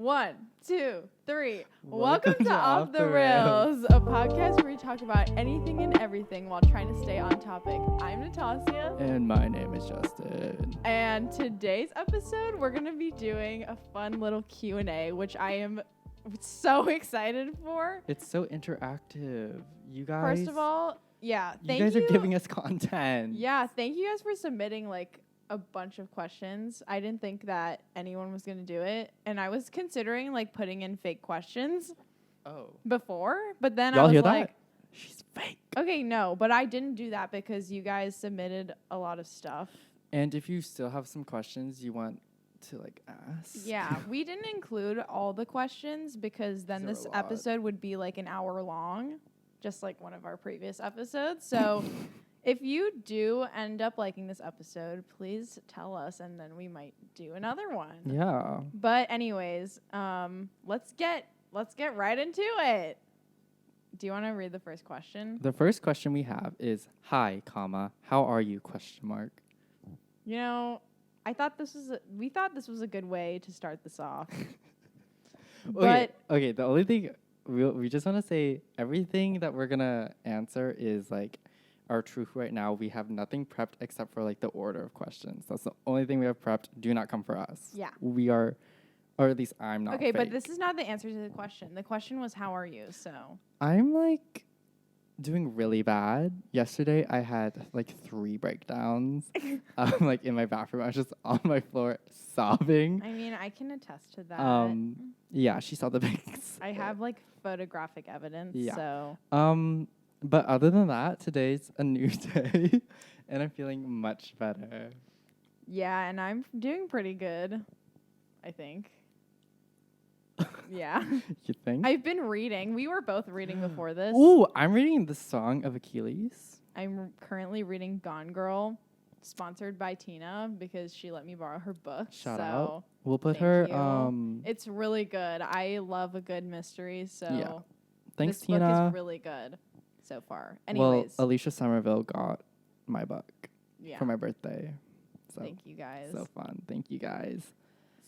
1, 2, 3. Welcome to Off the Rails, a podcast where we talk about anything and everything while trying to stay on topic. I'm Natasha. And my name is Justin. And today's episode, we're going to be doing a fun little Q&A, which I am so excited for. It's so interactive. You guys. First of all, yeah, you guys are giving us content. Yeah, thank you guys for submitting a bunch of questions. I didn't think that anyone was going to do it. And I was considering putting in fake questions before. But then Y'all I was hear like, that? She's fake. Okay, no. But I didn't do that because you guys submitted a lot of stuff. And if you still have some questions you want to ask. Yeah, we didn't include all the questions because then this episode would be an hour long. Just like one of our previous episodes. So if you do end up liking this episode, please tell us, and then we might do another one. Yeah. But anyways, let's get right into it. Do you want to read the first question? The first question we have is, "Hi, comma, how are you?" Question mark. You know, we thought this was a good way to start this off. Okay. The only thing we just want to say, everything that we're gonna answer is our truth right now. We have nothing prepped except for the order of questions. That's the only thing we have prepped. Do not come for us. Yeah. We are, or at least I'm not. Okay, fake. but this is not the answer to the question. The question was, how are you? So I'm doing really bad. Yesterday I had 3 breakdowns. In my bathroom. I was just on my floor sobbing. I mean, I can attest to that. Yeah, she saw the pics. I have photographic evidence. Yeah. So but other than that, today's a new day and I'm feeling much better. Yeah, and I'm doing pretty good, I think. Yeah. You think? I've been reading. We were both reading before this. Ooh, I'm reading the Song of Achilles. I'm currently reading Gone Girl, sponsored by Tina because she let me borrow her book. Shout out. We'll put thank her you. It's really good. I love a good mystery, so yeah. Thanks, this Tina. book is really good so far. Anyways. Well, Alicia Somerville got my book for my birthday. So thank you guys. So fun. Thank you guys.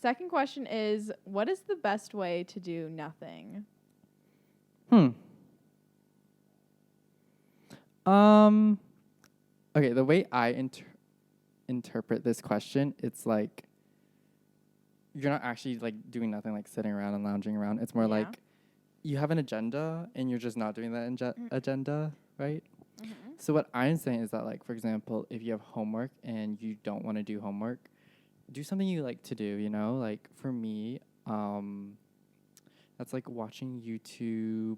Second question is, what is the best way to do nothing? Okay, the way I interpret this question, it's you're not actually doing nothing, sitting around and lounging around. It's more you have an agenda and you're just not doing that agenda, right? Mm-hmm. So what I'm saying is that for example, if you have homework and you don't want to do homework, do something you like to do, for me, that's watching YouTube,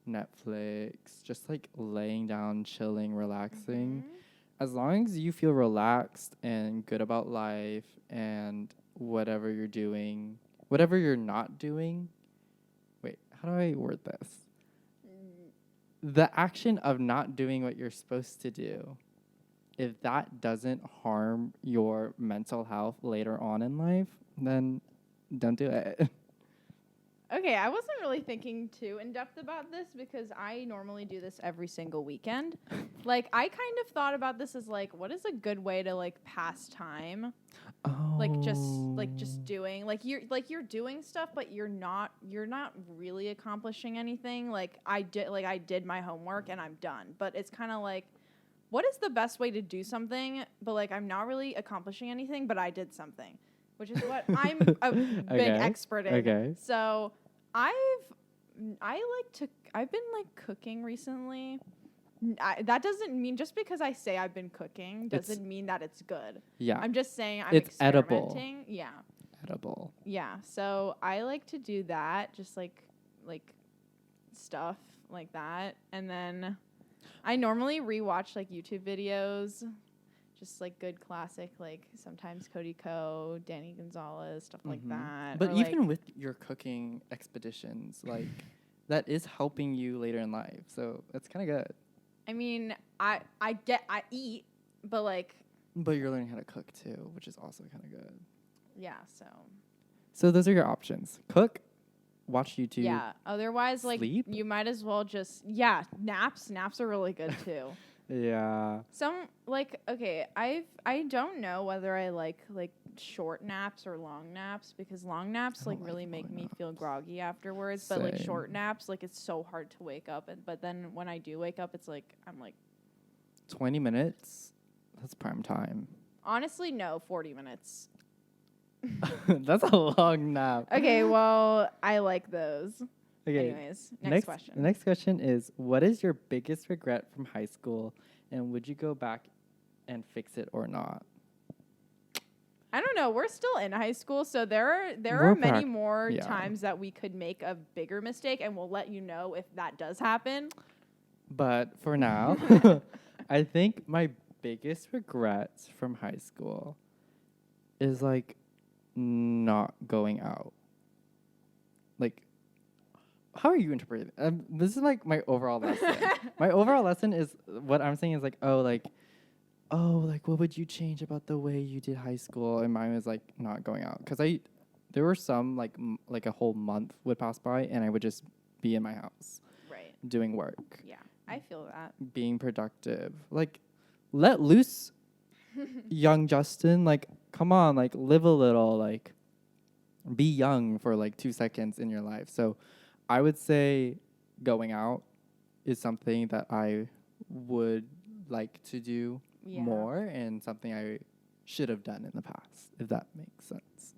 Netflix, just laying down, chilling, relaxing. Mm-hmm. As long as you feel relaxed and good about life and whatever you're doing, whatever you're not doing. Wait, how do I word this? The action of not doing what you're supposed to do, if that doesn't harm your mental health later on in life, then don't do it. Okay, I wasn't really thinking too in depth about this because I normally do this every single weekend. I kind of thought about this as what is a good way to pass time? Oh. Just doing you're doing stuff, but you're not really accomplishing anything. I did my homework and I'm done. But it's kind of what is the best way to do something? But I'm not really accomplishing anything, but I did something, which is what I'm a big expert in. Okay. So I've been cooking recently. That doesn't mean just because I say I've been cooking doesn't mean that it's good. Yeah. I'm just saying I'm it's experimenting. Edible. Yeah. Edible. Yeah. So I like to do that, just like stuff like that, and then I normally rewatch YouTube videos, just good classic sometimes Cody Ko, Danny Gonzalez, stuff like that. But even with your cooking expeditions, that is helping you later in life, so that's kind of good. I mean, I eat, but But you're learning how to cook too, which is also kind of good. Yeah. So those are your options: cook, watch YouTube. Yeah. Otherwise, sleep? You might as well just naps. Naps are really good too. Yeah. Some okay, I don't know whether I like short naps or long naps, because long naps like really make me feel groggy afterwards. But like Same. short naps, like it's so hard to wake up. But then when I do wake up, it's like I'm like 20 minutes. That's prime time. honestly no 40 minutes. That's a long nap. Okay, well I like those. Okay. Anyways, next question. The next question is, what is your biggest regret from high school, and would you go back and fix it or not? I don't know. We're still in high school, so there We're are many more yeah. times that we could make a bigger mistake, and we'll let you know if that does happen. But for now, I think my biggest regrets from high school is like not going out. Like, how are you interpreting it? This is like my overall lesson. My overall lesson is what I'm saying is like, like, what would you change about the way you did high school? And mine was like not going out, because there were some like like a whole month would pass by and I would just be in my house, Right. doing work, Yeah, I feel that. being productive. Like, let loose, young Justin. Like, come on, like live a little. Like, be young for like 2 seconds in your life. So, I would say going out is something that I would like to do more, and something I should have done in the past, if that makes sense.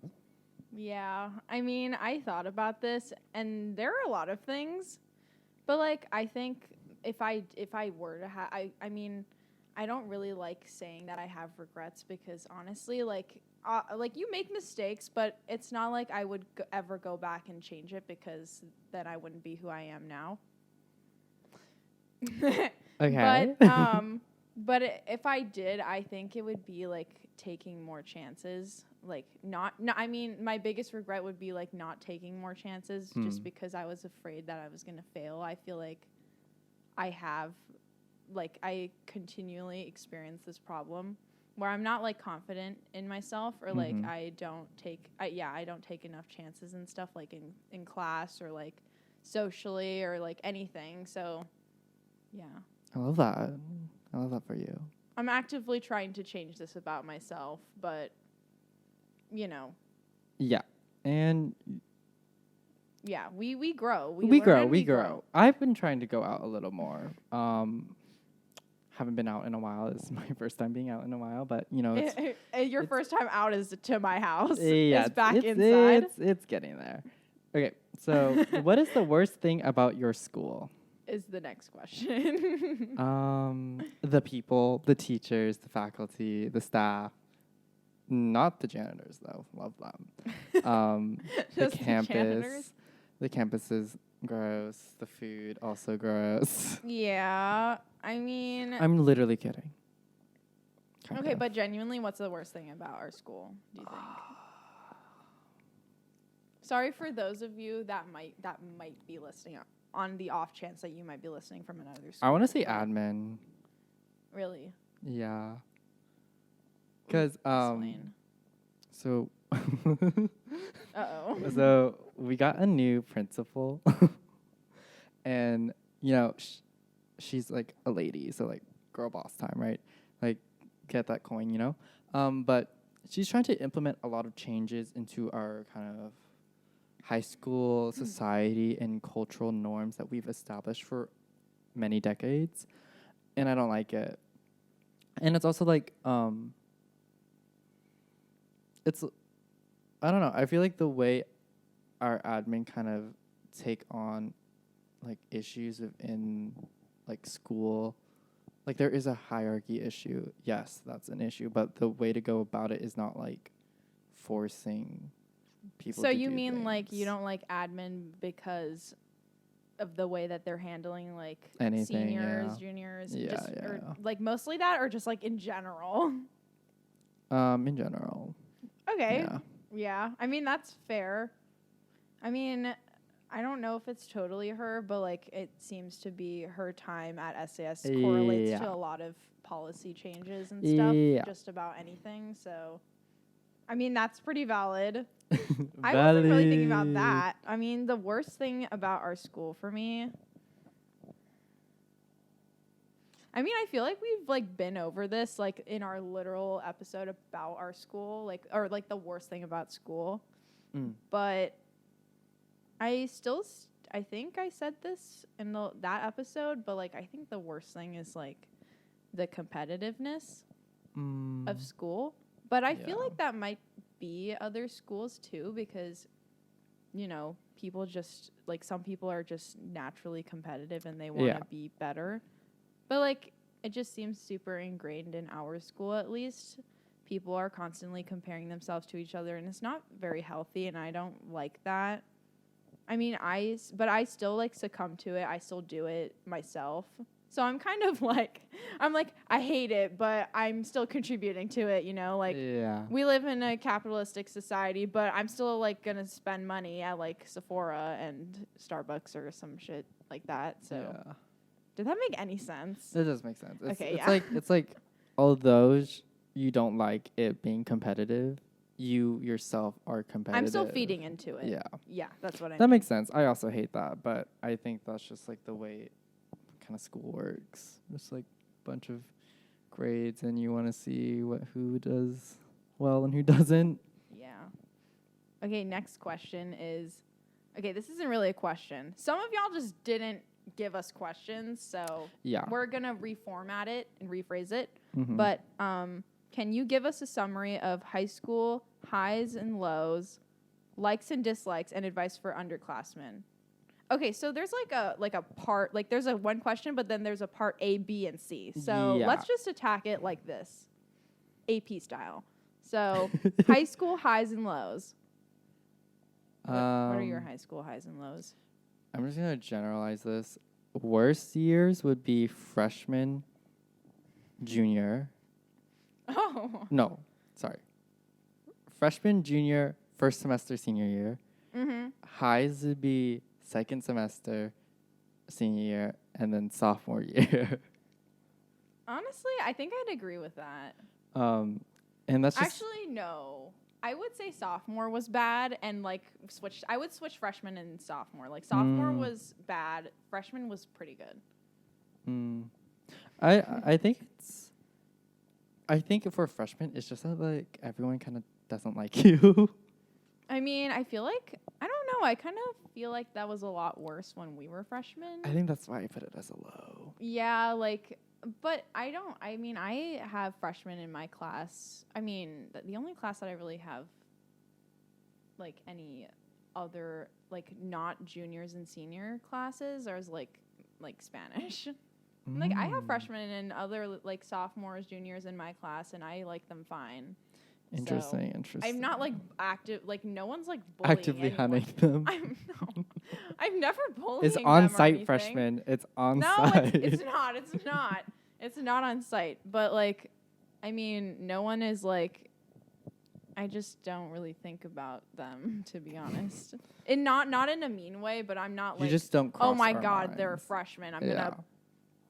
Yeah, I mean, I thought about this, and there are a lot of things, but like I think if I were to have, I mean, I don't really like saying that I have regrets, because honestly, like you make mistakes, but it's not like I would ever go back and change it, because then I wouldn't be who I am now. Okay. But if I did, I think it would be like taking more chances. Like I mean, my biggest regret would be like not taking more chances, just because I was afraid that I was going to fail. I feel like I continually experience this problem where I'm not like confident in myself, or like I don't take enough chances and stuff, like in class or like socially or like anything. So yeah. I love that. I love that for you. I'm actively trying to change this about myself, but you know. Yeah. And yeah, we grow. We grow. I've been trying to go out a little more. Haven't been out in a while. This is my first time being out in a while, but you know, your first time out is to my house. Yeah, it's back inside. It's getting there. Okay, so what is the worst thing about your school? Is the next question. The people, the teachers, the faculty, the staff. Not the janitors though. Love them. The campus. The campus is gross. The food also gross. Yeah, I mean, I'm literally kidding. Okay, but genuinely, what's the worst thing about our school, do you think? Sorry for those of you that might be listening on the off chance that you might be listening from another school. I want to say admin. Really? Yeah. Because so Uh-oh. So we got a new principal, and you know she's like a lady, so like girl boss time, right? Like get that coin, you know. But she's trying to implement a lot of changes into our kind of high school society and cultural norms that we've established for many decades, and I don't like it. And it's also like it's, I don't know, I feel like the way our admin kind of take on like issues within like school, like there is a hierarchy issue. Yes, that's an issue, but the way to go about it is not like forcing people so to you do mean things. like you don't like admin because of the way that they're handling like Anything, seniors, juniors, Yeah, just, yeah. or like mostly that, or just like in general? In general. Okay. Yeah. I mean, that's fair. I mean, I don't know if it's totally her, but like it seems to be her time at SAS correlates to a lot of policy changes and stuff, just about anything. So, I mean, that's pretty valid. I wasn't really thinking about that. I mean, the worst thing about our school for me, I mean, I feel like we've like been over this like in our literal episode about our school, like or like the worst thing about school. But I still I think I said this in that episode, but like I think the worst thing is like the competitiveness of school. But I feel like that might be other schools too, because you know, people just like some people are just naturally competitive and they want to be better. But like it just seems super ingrained in our school, at least. People are constantly comparing themselves to each other and it's not very healthy, and I don't like that. I mean, but I still like succumb to it. I still do it myself. So I'm kind of like, I hate it, but I'm still contributing to it, you know? Like, we live in a capitalistic society, but I'm still, like, going to spend money at, like, Sephora and Starbucks or some shit like that. So, did that make any sense? It does make sense. It's It's like, although you don't like it being competitive, you yourself are competitive. I'm still feeding into it. Yeah. Yeah, that's what I mean. That makes sense. I also hate that, but I think that's just, like, the way kind of school works. Just like a bunch of grades and you want to see who does well and who doesn't. Yeah. Okay, next question is, okay, this isn't really a question. Some of y'all just didn't give us questions, so we're going to reformat it and rephrase it. But can you give us a summary of high school highs and lows, likes and dislikes, and advice for underclassmen? Okay, so there's like a part, like there's a one question, but then there's a part A, B, and C. So let's just attack it like this, AP style. So high school highs and lows. What are your high school highs and lows? I'm just gonna generalize this. Worst years would be freshman, junior. Oh. No, sorry. Freshman, junior, first semester, senior year. Highs would be second semester, senior year, and then sophomore year. Honestly, I think I'd agree with that. And that's just actually no. I would say sophomore was bad, and like I would switch freshman and sophomore. Like sophomore was bad, freshman was pretty good. I think for freshmen, it's just that like everyone kind of doesn't like you. I mean, I feel like I don't know. I kind of feel like that was a lot worse when we were freshmen. I think that's why I put it as a low. Yeah, like, but I don't. I mean, I have freshmen in my class. I mean, the only class that I really have, like, any other, like, not juniors and senior classes are like Spanish. Like, I have freshmen and other, like, sophomores, juniors in my class, and I like them fine. Interesting. I'm not like active. Like no one's like bullying actively anyone. hunting them. I've never bullied. It's on site, freshmen. It's on site. No, it's not. It's not. It's not on site. But like, I mean, no one is like. I just don't really think about them, to be honest. And not in a mean way, but I'm not like. You just don't. Cross oh my our God, minds. they're a freshman. I'm gonna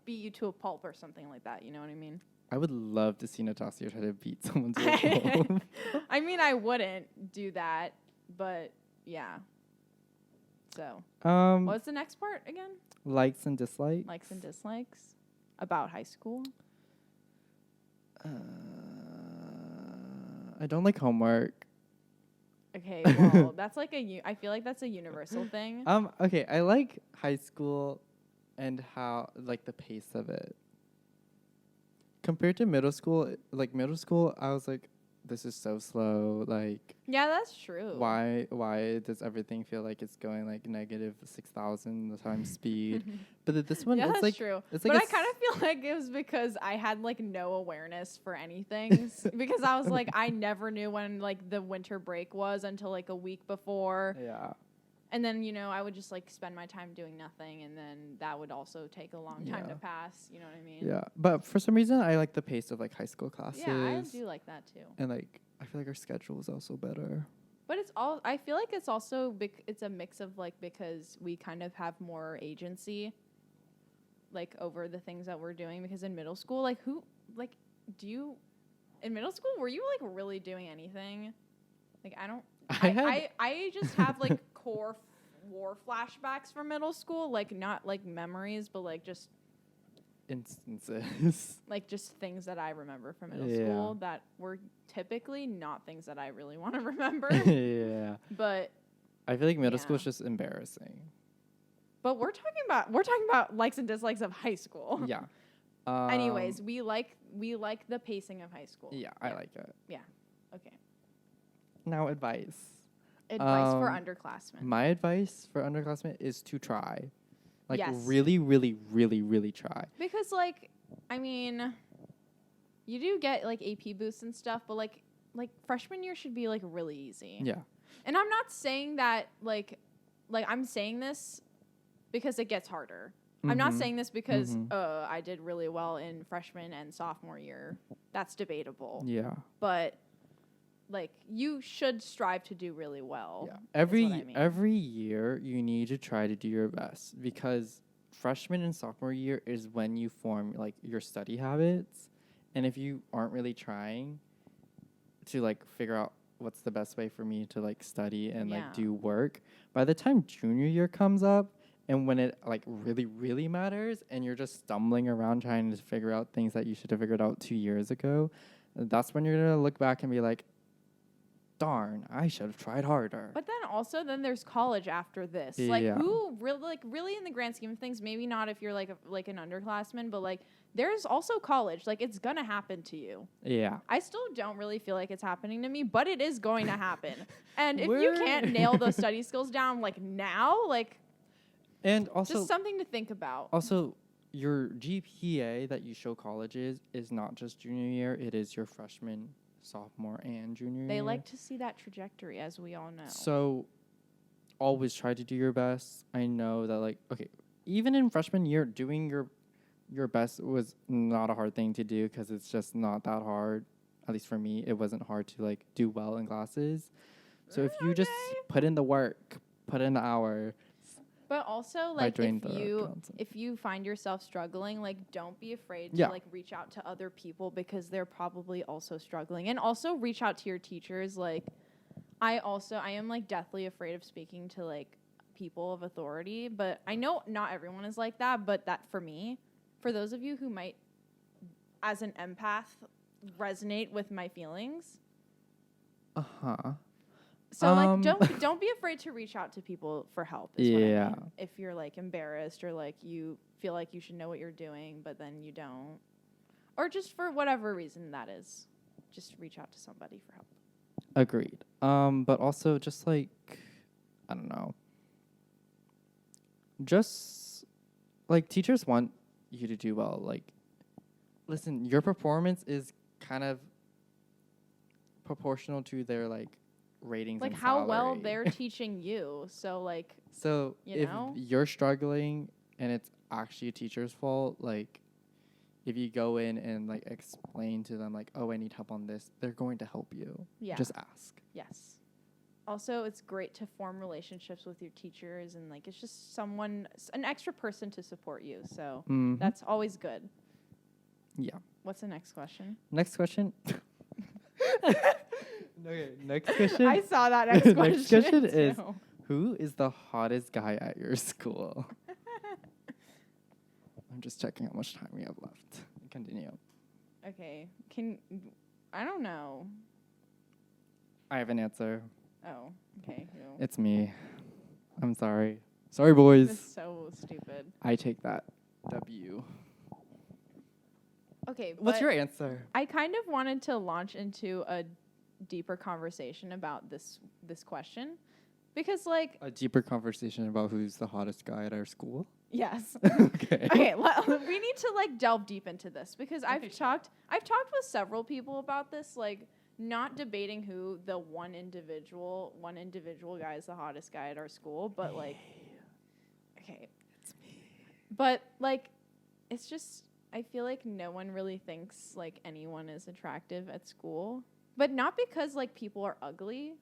beat you to a pulp or something like that. You know what I mean? I would love to see Natasha try to beat someone to a pulp. I mean, I wouldn't do that, but yeah. So, what's the next part again? Likes and dislikes. Likes and dislikes about high school. I don't like homework. Okay, well, that's like I feel like that's a universal thing. Okay, I like high school and how like the pace of it. Compared to middle school, I was like, this is so slow. Like, yeah, that's true. Why does everything feel like it's going like negative 6,000 the time speed? But this one, yeah, it's that's like true. It's like but I kind of feel like it was because I had like no awareness for anything because I was like I never knew when like the winter break was until like a week before. Yeah. And then, you know, I would just, like, spend my time doing nothing, and then that would also take a long time to pass, you know what I mean? Yeah, but for some reason, I like the pace of, like, high school classes. Yeah, I do like that, too. And, like, I feel like our schedule is also better. But I feel like it's also, it's a mix of, like, because we kind of have more agency, like, over the things that we're doing, because in middle school, like, in middle school, were you, like, really doing anything? Like, I just have, like, core war flashbacks from middle school, like, not, like, memories, but, like, just instances. Like just things that I remember from middle Yeah. school that were typically not things that I really want to remember. Yeah. But I feel like middle school Yeah. is just embarrassing. we're talking about likes and dislikes of high school. Yeah. Anyways, we like the pacing of high school. Yeah, I like it. Okay. Now advice. Advice for underclassmen. My advice for underclassmen is to try. Like Yes. really, really, really, really try. Because like, I mean, you do get like AP boosts and stuff, but like freshman year should be like really easy. Yeah. And I'm not saying that like I'm saying this because it gets harder. I'm not Mhm. saying this because Mhm. I did really well in freshman and sophomore year. That's debatable. Yeah. But like you should strive to do really well. Yeah. is what I mean. Every year you need to try to do your best because freshman and sophomore year is when you form like your study habits. And if you aren't really trying to like figure out what's the best way for me to like study and Yeah. like do work, by the time junior year comes up and when it like really, really matters and you're just stumbling around trying to figure out things that you should have figured out 2 years ago, that's when you're gonna look back and be like, darn, I should have tried harder. But then there's college after this. Like Yeah. who really in the grand scheme of things, maybe not if you're like an underclassman, but like there's also college. Like it's gonna happen to you. Yeah. I still don't really feel like it's happening to me, but it is going to happen. And if you We're- can't nail those study skills down like now, like And also, just something to think about. also your GPA that you show colleges is not just junior year; it is your freshman, sophomore, and junior They year. like to see that trajectory, as we all know. So, always try to do your best. I know that, like, okay, even in freshman year, doing your best was not a hard thing to do because it's just not that hard. At least for me, it wasn't hard to like do well in classes. So if you just Okay. put in the work, put in the hour. But also, By like, doing the Johnson. if you find yourself struggling, like, don't be afraid to Yeah. like reach out to other people because they're probably also struggling, and also reach out to your teachers. Like, I am like deathly afraid of speaking to like people of authority, but I know not everyone is like that. But that for those of you who might, as an empath, resonate with my feelings. So like don't be afraid to reach out to people for help. Is what I Yeah. mean. If you're like embarrassed or like you feel like you should know what you're doing, but then you don't, or just for whatever reason that is, just reach out to somebody for help. Agreed. But also just like, I don't know. Just like teachers want you to do well. Like, listen, your performance is kind of proportional to their like ratings. Like and how well salary. they're teaching you. So like So you if know? you're struggling and it's actually a teacher's fault, like if you go in and like explain to them like, oh, I need help on this, they're going to help you. yeah. Just ask. Yes. Also, it's great to form relationships with your teachers, and like it's just an extra person to support you. So Mhm. that's always good. Yeah. What's the next question? Next question. Okay, next question. I saw that next question. Next question is, too. who is the hottest guy at your school? I'm just checking how much time we have left. Continue. Okay. I don't know. I have an answer. Oh, okay. Who? It's me. I'm sorry. Sorry, boys. This is so stupid. I take that W. Okay, What's but your answer? I kind of wanted to launch into a deeper conversation about this question because, like, A deeper conversation about who's the hottest guy at our school? yes. Okay. Okay, we need to like delve deep into this because I've talked with several people about this, like not debating who the one individual guy is the hottest guy at our school, but like okay. It's me. But like it's just I feel like no one really thinks like anyone is attractive at school. But not because like people are ugly,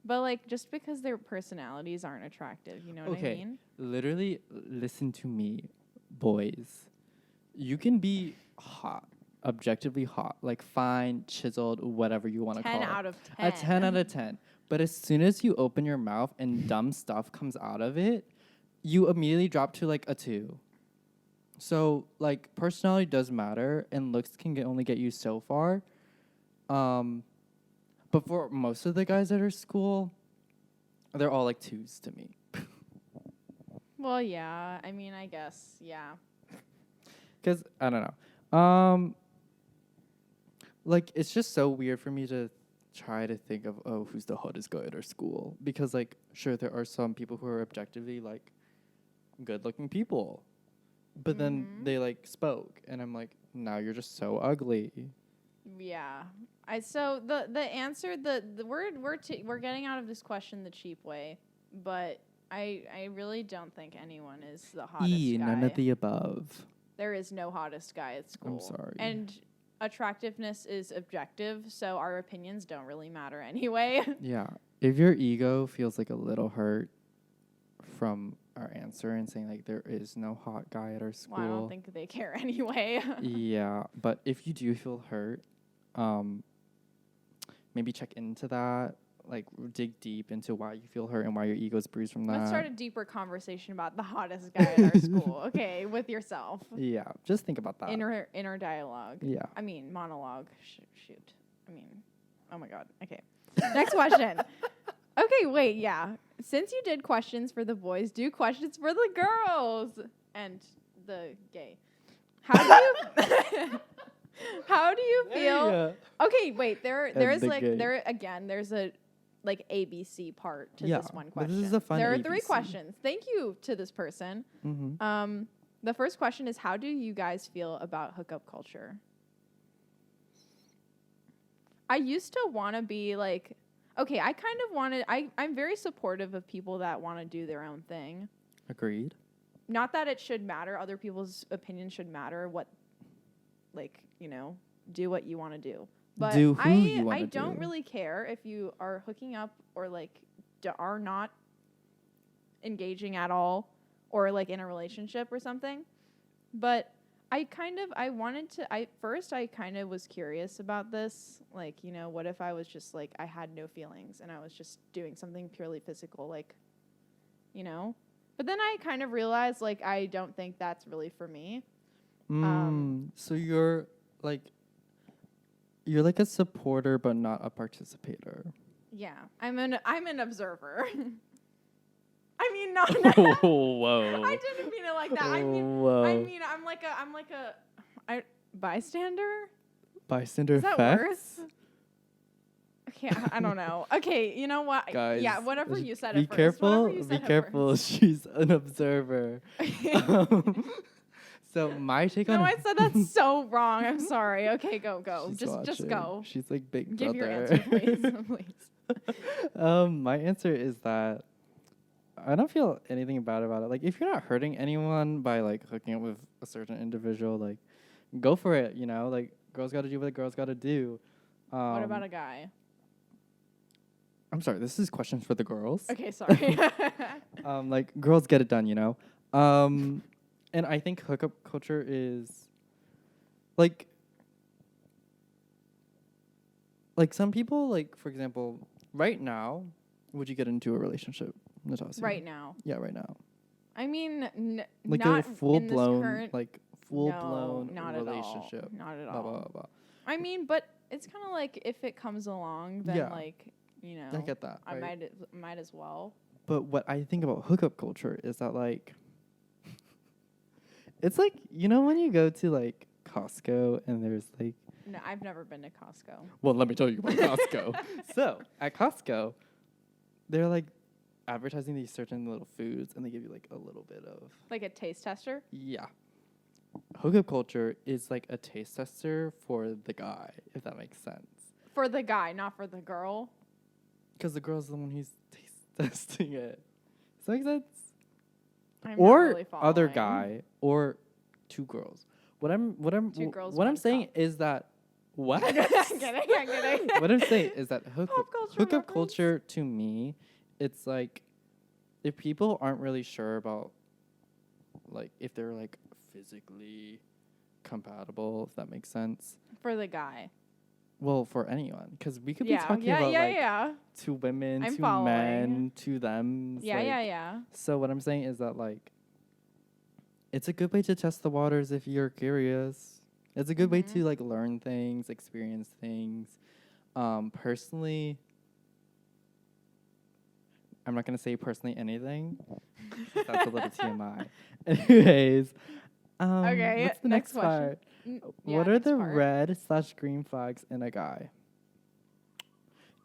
but like just because their personalities aren't attractive, you know what I mean? Literally, listen to me, boys. You can be hot, objectively hot, like fine, chiseled, whatever you want to call it. 10 out of 10. A 10 out of 10. But as soon as you open your mouth and dumb stuff comes out of it, you immediately drop to like a 2. So, like, personality does matter, and looks can only get you so far. But for most of the guys at our school, they're all like 2s to me. Well, yeah. I mean, I guess, yeah. Because, I don't know. Like, it's just so weird for me to try to think of, oh, who's the hottest guy at our school? Because, like, sure, there are some people who are objectively, like, good-looking people. But then they, like, spoke. And I'm like, now you're just so ugly. Yeah. So the answer, we're getting out of this question the cheap way, but I really don't think anyone is the hottest guy. None of the above. There is no hottest guy at school. I'm sorry. And attractiveness is objective, so our opinions don't really matter anyway. Yeah. If your ego feels like a little hurt from our answer and saying like there is no hot guy at our school. Well, I don't think they care anyway. Yeah, but if you do feel hurt, maybe check into that. Like dig deep into why you feel hurt and why your ego's bruised from that. Let's start a deeper conversation about the hottest guy at our school. Okay, with yourself. Yeah, just think about that. Inner dialogue. Yeah. I mean, monologue. Shoot. I mean, oh my God. Okay. Next question. Okay, wait, yeah. Since you did questions for the boys, do questions for the girls and the gay. How do you feel? Okay, wait. There's a like ABC part to this one question. This is a fun There are ABC. 3 questions. Thank you to this person. Mm-hmm. The first question is, how do you guys feel about hookup culture? I used to want to be like, okay, I kind of wanted, I'm very supportive of people that want to do their own thing. Agreed. Not that it should matter. Other people's opinions should matter. What, like, you know, do what you want to do. But do who you want to I don't do. really care if you are hooking up or like are not engaging at all or like in a relationship or something. But I kind of was curious about this. Like, you know, what if I was just like, I had no feelings and I was just doing something purely physical, like, you know? But then I kind of realized like, I don't think that's really for me. So you're like a supporter, but not a participator. Yeah, I'm an observer. I mean, not. Whoa. I didn't mean it like that. Whoa. I'm like a bystander. Bystander Is that effect? worse? Okay, I don't know. Okay, you know what? Guys, yeah, whatever you said. Be at first. careful. Whatever you said Be at careful. first. She's an observer. So my take on. No, I said that's so wrong. I'm sorry. Okay, go. She's Just watching. go. She's like big Give brother. your answer, please. My answer is that I don't feel anything bad about it. Like, if you're not hurting anyone by like hooking up with a certain individual, like, go for it. You know, like, girls got to do what a girl's got to do. What about a guy? I'm sorry. This is questions for the girls. Okay, sorry. Like, girls get it done. You know. And I think hookup culture is like some people, like, for example, right now, would you get into a relationship, Natasha? Right now. Yeah, right now. I mean, Like not a full in this blown, current, relationship. not at all. Blah, blah, blah. I mean, but it's kind of like if it comes along, then Yeah. like, you know, I get that. I right? might as well. But what I think about hookup culture is that, like, it's like, you know, when you go to like Costco and there's like. No, I've never been to Costco. Well, let me tell you about Costco. So at Costco, they're like advertising these certain little foods, and they give you like a little bit of. Like a taste tester? Yeah. Hookup culture is like a taste tester for the guy, if that makes sense. For the guy, not for the girl. Because the girl's the one who's taste testing it. Does that make sense? I'm Or not really other following. guy, or 2 girls. What I'm Two girls, what I'm one saying cup. is that what? I'm kidding. What I'm saying is that Pop culture hookup reference. culture to me, it's like if people aren't really sure about like if they're like physically compatible, if that makes sense. For the guy. Well, for anyone, because we could be Yeah, talking about like yeah. 2 women, I'm 2 following. men, 2 them. Yeah, like, yeah. So what I'm saying is that like it's a good way to test the waters if you're curious. It's a good way Mm-hmm. to like learn things, experience things. Personally, I'm not gonna say personally anything. 'Cause that's a little TMI. Anyways, Okay, what's the next next question. part? Yeah, What are next the part. red/green flags in a guy?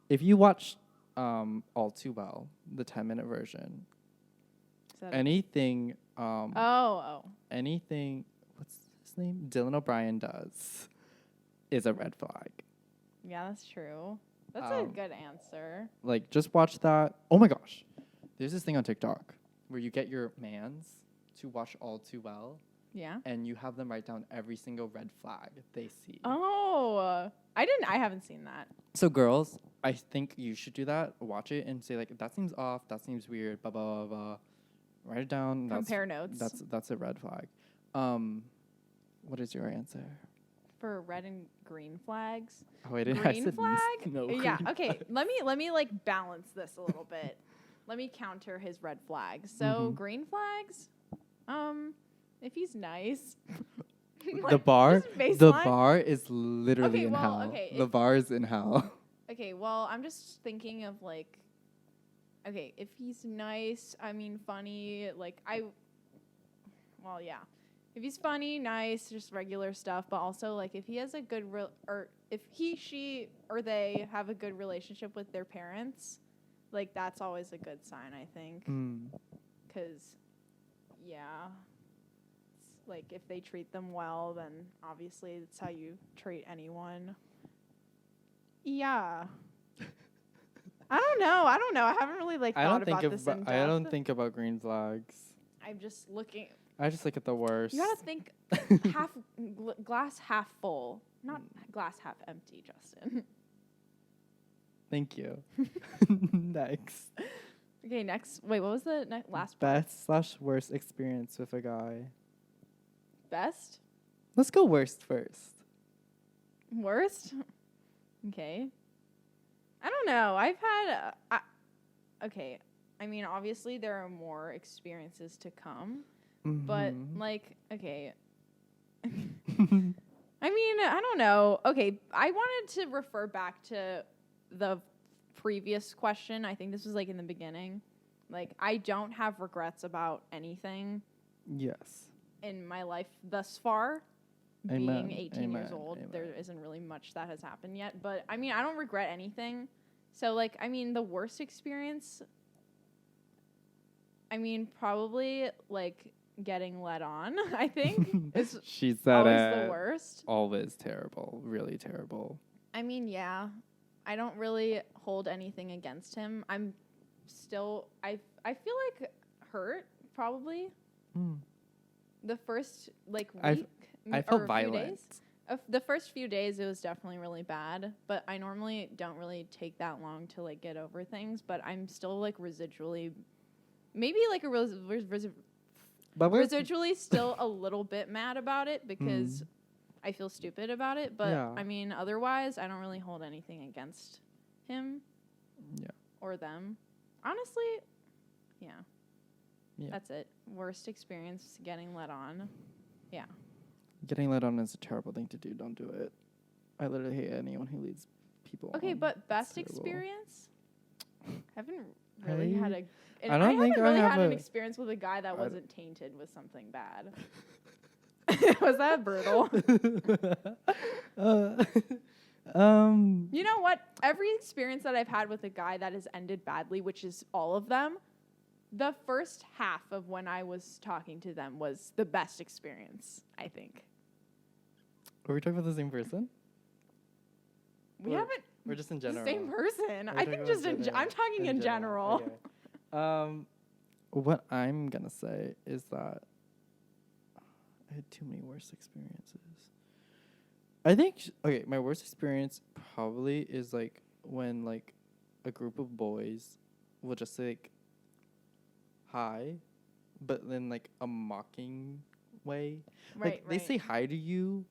If you watch All Too Well, the 10-minute version, Is that anything oh. anything what's his name? Dylan O'Brien does is a red flag. Yeah, that's true. That's a Um, good answer. Like just watch that. Oh my gosh. There's this thing on TikTok where you get your mans to watch All Too Well Yeah. and you have them write down every single red flag they see. Oh, I haven't seen that. So girls, I think you should do that. Watch it and say like that seems off, that seems weird, blah blah blah blah. Write it down. Compare notes. That's a red flag. What is your answer? For red and green flags. Oh wait, I Green said flag? no. Yeah. green Okay. flag. Let me like balance this a little bit. Let me counter his red flags. So Mhm. green flags. If he's nice. The Like, bar, just the baseline. bar is literally Okay, in well, hell. okay, The if- bar is in hell. Okay, well, I'm just thinking of like, okay, if he's nice, I mean funny, like well, yeah, if he's funny, nice, just regular stuff, but also like if he has a good or if he, she, or they have a good relationship with their parents, like that's always a good sign, I think, Mm. because yeah, it's like if they treat them well, then obviously it's how you treat anyone. Yeah. I don't know. I haven't really like I thought don't think about this in depth. I don't think about green flags. I'm just looking. I just look at the worst. You gotta think half glass half full, not glass half empty, Justin. Thank you. Next. Okay, next. Wait, what was the last part? Best/worst experience with a guy. Best? Let's go worst first. Worst? Okay. I don't know. I've had. Okay. I mean, obviously there are more experiences to come, but Mhm. like, okay. I mean, I don't know. Okay, I wanted to refer back to the previous question. I think this was like in the beginning. Like, I don't have regrets about anything Yes. in my life thus far. Amen, Being 18 years amen, old, amen. there isn't really much that has happened yet. But I mean, I don't regret anything. So, like, I mean, the worst experience, I mean, probably like getting led on, I think, is She said always it. the worst. Always terrible. Really terrible. I mean, yeah, I don't really hold anything against him. I'm still, I feel like hurt, probably. Mm. The first, like, I week I or felt a few violent. days. The first few days, it was definitely really bad. But I normally don't really take that long to, like, get over things. But I'm still, like, residually, maybe, like, But we're residually still a little bit mad about it because I feel stupid about it. But, Yeah. I mean, otherwise, I don't really hold anything against him Yeah. or them. Honestly, yeah. Yeah. That's it. Worst experience getting led on. Yeah. Getting led on is a terrible thing to do. Don't do it. I literally hate anyone who leads people Okay, on. but That's best terrible. experience? Haven't really had a. And I I don't haven't think I really have had an a- experience with a guy that I wasn't tainted with something bad. Was that brutal? You know what? Every experience that I've had with a guy that has ended badly, which is all of them, the first half of when I was talking to them was the best experience, I think. Are we talking about the same person? We Or- haven't. Or just in The general? same person. Are we I talking think about just general? I'm talking in general. Okay. What I'm gonna say is that I had too many worst experiences. I think okay, my worst experience probably is like when like a group of boys will just say like hi, but then like a mocking way. Right, Like they say hi to you,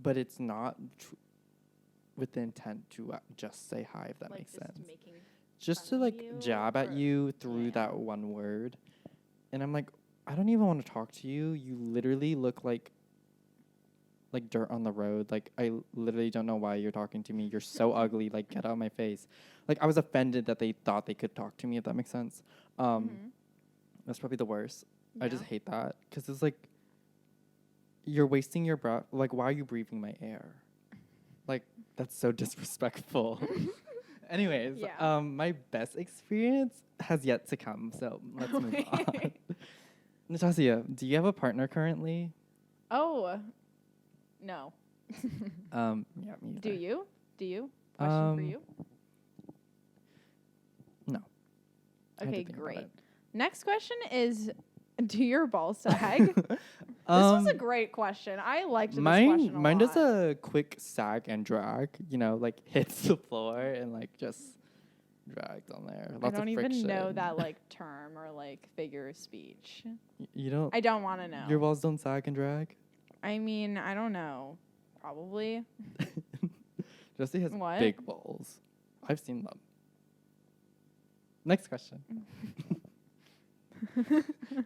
but it's not with the intent to just say hi. If that Like makes just sense. making Just to fun of like you jab at or- you through yeah. that one word, and I'm like, I don't even want to talk to you. You literally look like dirt on the road. Like, I literally don't know why you're talking to me. You're so ugly. Like, get out of my face. Like, I was offended that they thought they could talk to me, if that makes sense. That's probably the worst. Yeah. I just hate that. Because it's like, you're wasting your breath. Like, why are you breathing my air? Like, that's so disrespectful. Anyways, Yeah. my best experience has yet to come. So let's move on. Natasha, do you have a partner currently? Oh, no. Yeah, me either. Do you? Do you? Question for you. No. I had to Okay, think about great. it. Next question is, do your balls sag? This was a great question. I liked this question a mine lot. does a quick sag and drag, you know, like hits the floor and like just drags on there. Lots I don't of even friction. know that like term or like figure of speech. You don't. I don't want to know. Your balls don't sag and drag. I mean, I don't know. Probably. Josie has What? big balls. I've seen them. Next question.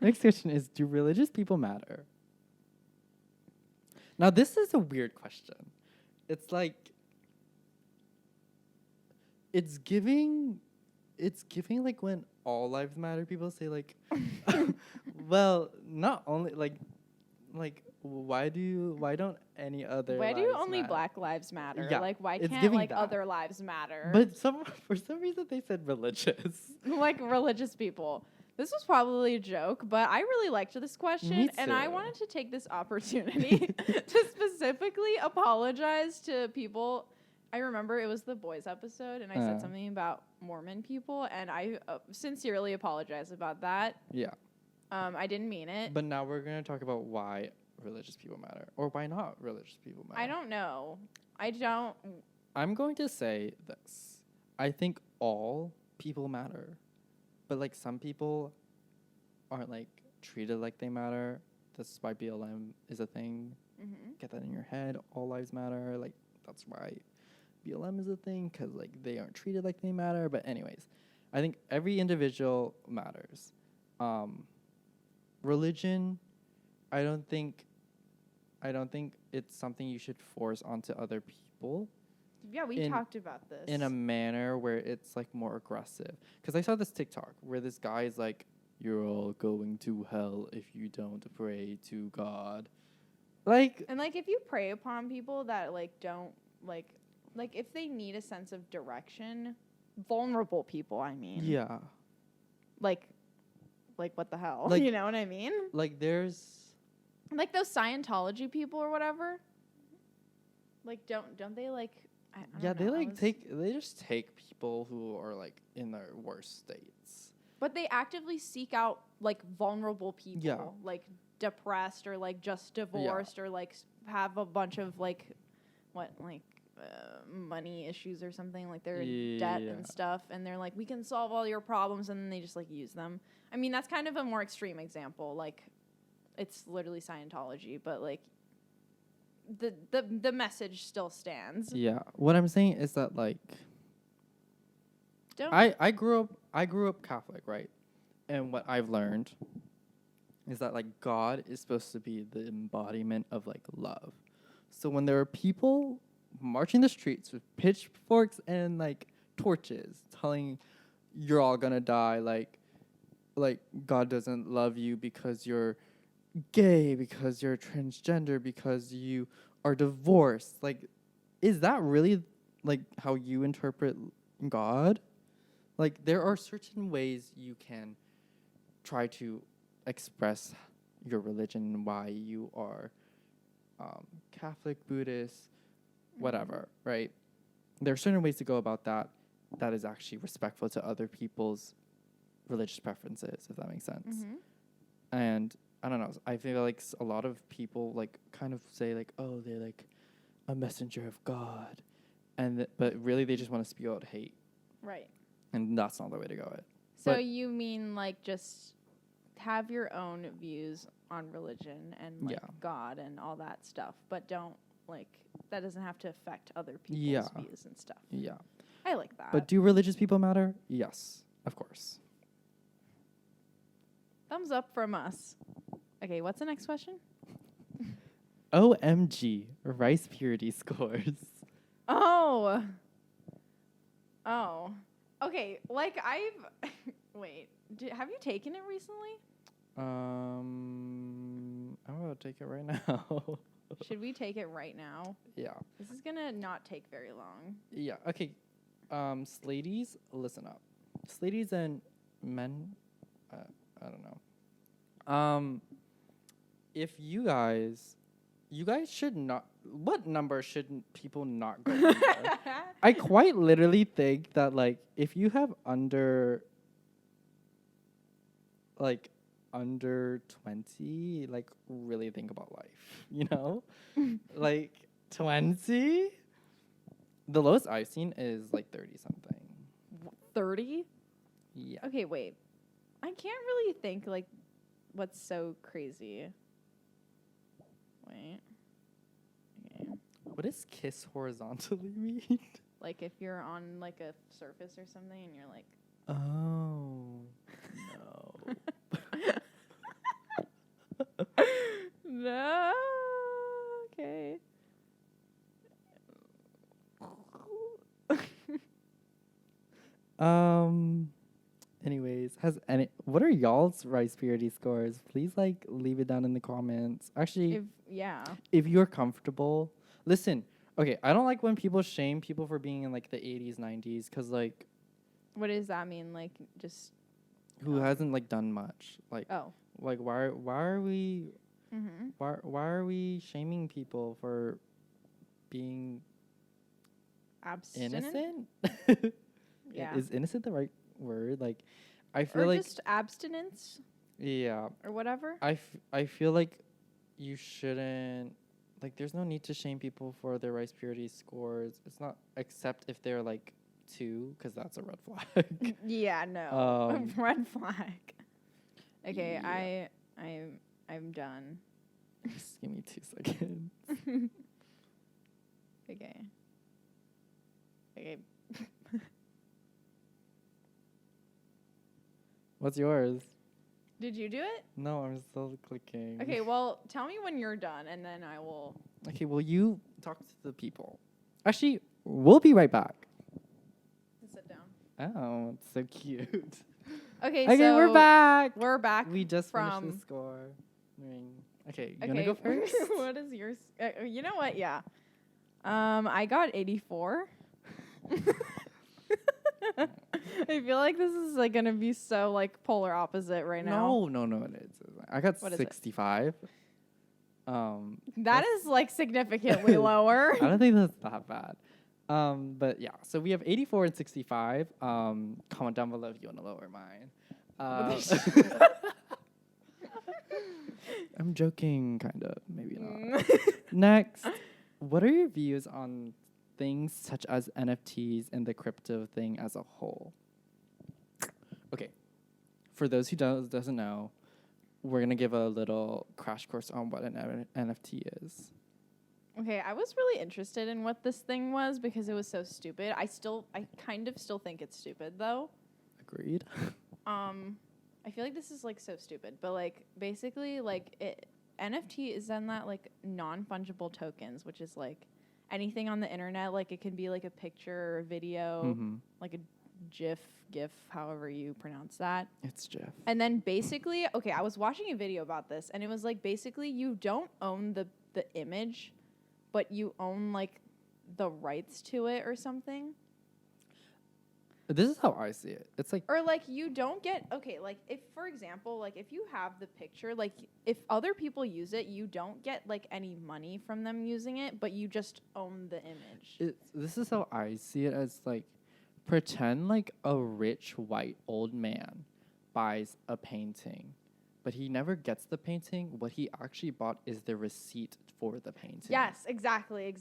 Next question is, do religious people matter? Now, this is a weird question. It's like, it's giving like when all lives matter, people say like, well, not only like why don't any other Why do lives only matter? Black lives matter? Yeah, Like, why it's can't giving like that. other lives matter? But for some reason they said religious. Like religious people. This was probably a joke, but I really liked this question, Me and I too. wanted to take this opportunity to specifically apologize to people. I remember it was the boys episode, and I said something about Mormon people, and I sincerely apologize about that. Yeah. I didn't mean it. But now we're going to talk about why religious people matter, or why not religious people matter. I don't know. I don't. I'm going to say this. I think all people matter. But like some people aren't like treated like they matter. This is why BLM is a thing. Mm-hmm. Get that in your head. All lives matter. Like that's why BLM is a thing, because like they aren't treated like they matter. But anyways, I think every individual matters. Religion, I don't think it's something you should force onto other people. Yeah, we talked about this. In a manner where it's like more aggressive. Because I saw this TikTok where this guy is like, "You're all going to hell if you don't pray to God." Like, and like if you prey upon people that like don't like if they need a sense of direction, vulnerable people, I mean. yeah. Like what the hell? Like, you know what I mean? Like there's like those Scientology people or whatever. Like don't they like I don't know, they just take people who are like in their worst states. But they actively seek out like vulnerable people, Yeah. like depressed or like just divorced or like have a bunch of like money issues or something, like they're in debt and stuff, and they're like, we can solve all your problems, and then they just like use them. I mean, that's kind of a more extreme example. Like, it's literally Scientology, but like the message still stands. Yeah. What I'm saying is that like I grew up Catholic, right? And what I've learned is that like God is supposed to be the embodiment of like love. So when there are people marching the streets with pitchforks and like torches telling you're all gonna die, like God doesn't love you because you're gay, because you're transgender, because you are divorced, like, is that really like how you interpret God? Like, there are certain ways you can try to express your religion and why you are Catholic, Buddhist, whatever, right? There are certain ways to go about that that is actually respectful to other people's religious preferences, if that makes sense. Mm-hmm. And I don't know, I feel like a lot of people like kind of say like, oh, they're like a messenger of God, and but really they just want to spew out hate, Right. and that's not the way to go. So you mean like just have your own views on religion and like God and all that stuff, but don't like that doesn't have to affect other people's views and stuff. Yeah. I like that. But do religious people matter? Yes, of course. Thumbs up from us. Okay, what's the next question? OMG, rice purity scores. Oh. Oh. Okay, like I've wait, have you taken it recently? I'm gonna take it right now. Should we take it right now? Yeah. This is gonna not take very long. Yeah. Okay. Ladies, listen up. Ladies and men, I don't know. If you guys should not. What number should people not go under? I quite literally think that like if you have under 20, like really think about life, you know? Like 20? The lowest I've seen is like 30 something. 30? Yeah. Okay, wait. I can't really think like what's so crazy. Wait. Okay. What does kiss horizontally mean? Like if you're on like a surface or something and you're like Oh. No. no. Okay. Anyways, what are y'all's rice purity scores? Please like leave it down in the comments. Actually, if you're comfortable, listen. Okay, I don't like when people shame people for being in like the 80s, 90s cuz like what does that mean? Like just who hasn't like done much? Like like why are we why are we shaming people for being abstinent? Innocent? Yeah. Is innocent the right word? Like, I feel or like just abstinence yeah, or whatever. I feel like you shouldn't like. There's no need to shame people for their rice purity scores. It's not except if they're like 2, because that's a red flag. Yeah, no, red flag. Okay, yeah. I'm done. Just give me 2 seconds. Okay. Okay. What's yours? Did you do it? No, I'm still clicking. Okay, well, tell me when you're done, and then I will. Okay, well, you talk to the people. Actually, we'll be right back. Sit down. Oh, it's so cute. Okay, Okay, so we're back. We're back. We just finished the score. Okay, you wanna go Okay, first? what is yours? You know what? Yeah. I got 84. I feel like this is like gonna be so like polar opposite right now. No, it is. I got What is it? 65. That is like significantly lower. I don't think that's that bad. But yeah, so we have 84 and 65. Comment down below if you want to lower mine. I'm joking, kind of, maybe not. Next, what are your views on things such as NFTs and the crypto thing as a whole? Okay, for those who doesn't know, we're gonna give a little crash course on what an NFT is. Okay, I was really interested in what this thing was because it was so stupid. I kind of still think it's stupid though. Agreed. I feel like this is like so stupid, but like basically like NFT is then that like non-fungible tokens, which is like anything on the internet. Like it can be like a picture or a video, like a GIF, however you pronounce that. It's GIF. And then basically, okay, I was watching a video about this, and it was like basically you don't own the image, but you own like the rights to it or something. This is how I see it. It's like, or like you don't get, okay, like if for example, like if you have the picture, like if other people use it, you don't get like any money from them using it, but you just own the image. This is how I see it, as like, pretend like a rich white old man buys a painting, but he never gets the painting. What he actually bought is the receipt for the painting. Yes, exactly.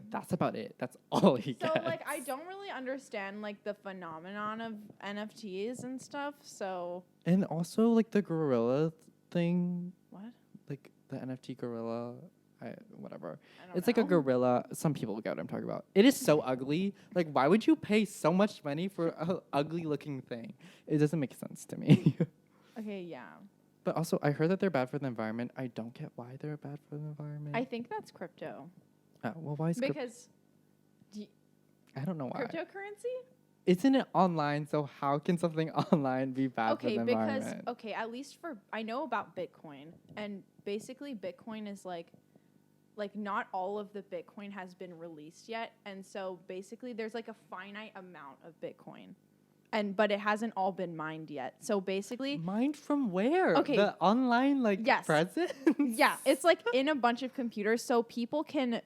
That's about it. That's all he gets. So like I don't really understand like the phenomenon of NFTs and stuff. So and also like the gorilla thing. What? Like the NFT gorilla. Whatever. It's like a gorilla. Some people get what I'm talking about. It is so ugly. Like, why would you pay so much money for a ugly looking thing? It doesn't make sense to me. Okay, yeah. But also, I heard that they're bad for the environment. I don't get why they're bad for the environment. I think that's crypto. Well, why is Because I don't know why. cryptocurrency? Isn't it online? So how can something online be bad for Okay, the because environment? okay, at least for I know about Bitcoin, and basically Bitcoin is like not all of the Bitcoin has been released yet, and so basically there's like a finite amount of Bitcoin, but it hasn't all been mined yet. So basically, Mined from where? Okay. The online Yes. presence? yeah, it's like in a bunch of computers, so people can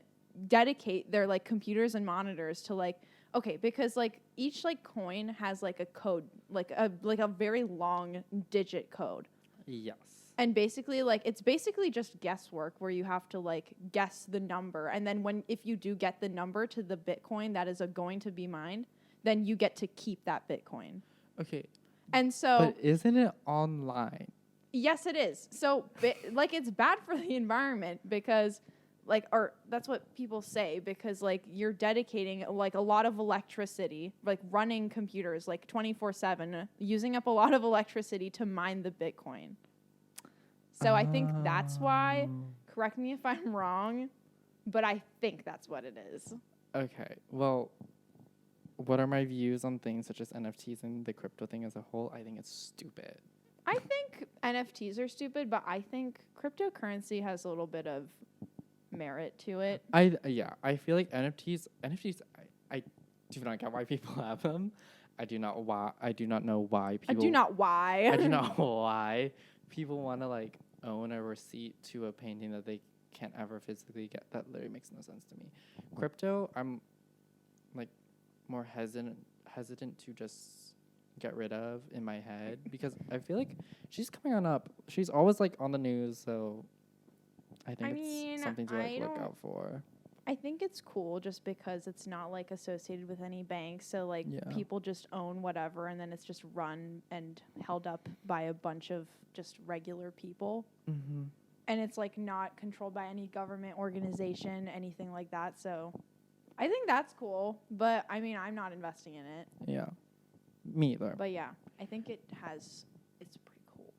dedicate their like computers and monitors to like okay, because like each like coin has like a code, like a very long digit code. Yes. And basically, like, it's basically just guesswork where you have to, like, guess the number. And then if you do get the number to the Bitcoin that is going to be mined, then you get to keep that Bitcoin. Okay. And so, But isn't it online? yes, it is. So, like, it's bad for the environment because, like, or that's what people say because, like, you're dedicating, like, a lot of electricity, like, running computers, like, 24/7, using up a lot of electricity to mine the Bitcoin. So I think that's why, correct me if I'm wrong, but I think that's what it is. Okay. Well, what are my views on things such as NFTs and the crypto thing as a whole? I think it's stupid. I think NFTs are stupid, but I think cryptocurrency has a little bit of merit to it. I feel like NFTs I do not get why people have them. I do not know why I people do not why. I do not know why people want to like own a receipt to a painting that they can't ever physically get. That literally makes no sense to me. Crypto, I'm like more hesitant to just get rid of in my head because I feel like she's coming on up. She's always like on the news, so I think it's something to like look out for. I think it's cool just because it's not like associated with any bank. So like people just own whatever and then it's just run and held up by a bunch of just regular people. Mm-hmm. And it's like not controlled by any government organization, anything like that. So I think that's cool. But I mean, I'm not investing in it. Yeah. Me either. But yeah, I think it's pretty cool.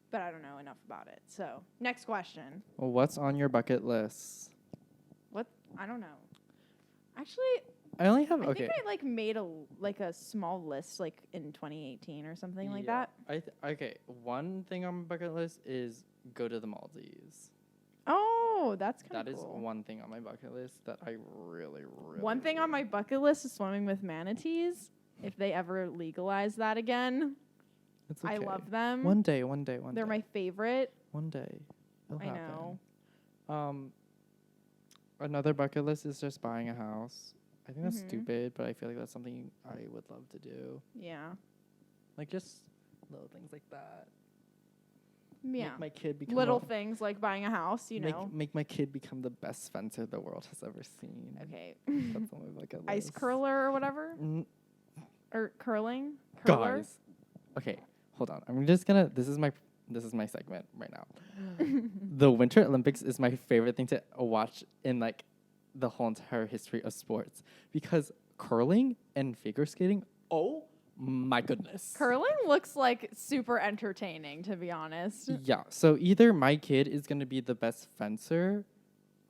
But I don't know enough about it. So next question. Well, what's on your bucket list? What? I don't know. Actually, I only have I think I like made a small list like in 2018 or something like that. Okay, one thing on my bucket list is go to the Maldives. Oh, that's kind of That cool. is one thing on my bucket list that I really. One thing on my bucket list is swimming with manatees. If they ever legalize that again, It's okay. I love them. One day. They're my favorite. One day. It'll happen. Know. Another bucket list is just buying a house. I think that's stupid, but I feel like that's something I would love to do. Yeah. Like just little things like that. Yeah. Make my kid become little things like buying a house, you know. Make my kid become the best fencer the world has ever seen. Okay. That's on my bucket list. Ice curler or whatever? Or curling? Curler? Guys. Okay, hold on. I'm just gonna this is my segment right now. The Winter Olympics is my favorite thing to watch in like the whole entire history of sports because curling and figure skating, oh my goodness. Curling looks like super entertaining, to be honest. Yeah, so either my kid is going to be the best fencer,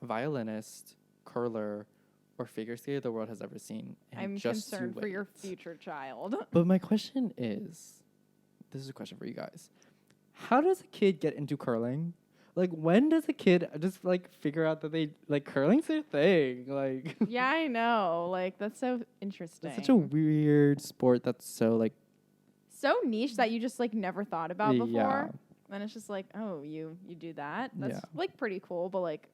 violinist, curler, or figure skater the world has ever seen. I'm concerned for your future child. But my question is, this is a question for you guys. How does a kid get into curling? Like, when does a kid just, like, figure out that they, like, curling's their thing? Like, yeah, I know. Like, that's so interesting. It's such a weird sport that's so, like... So niche that you just, like, never thought about before. Yeah. And it's just like, oh, you do that? That's, like, pretty cool, but, like...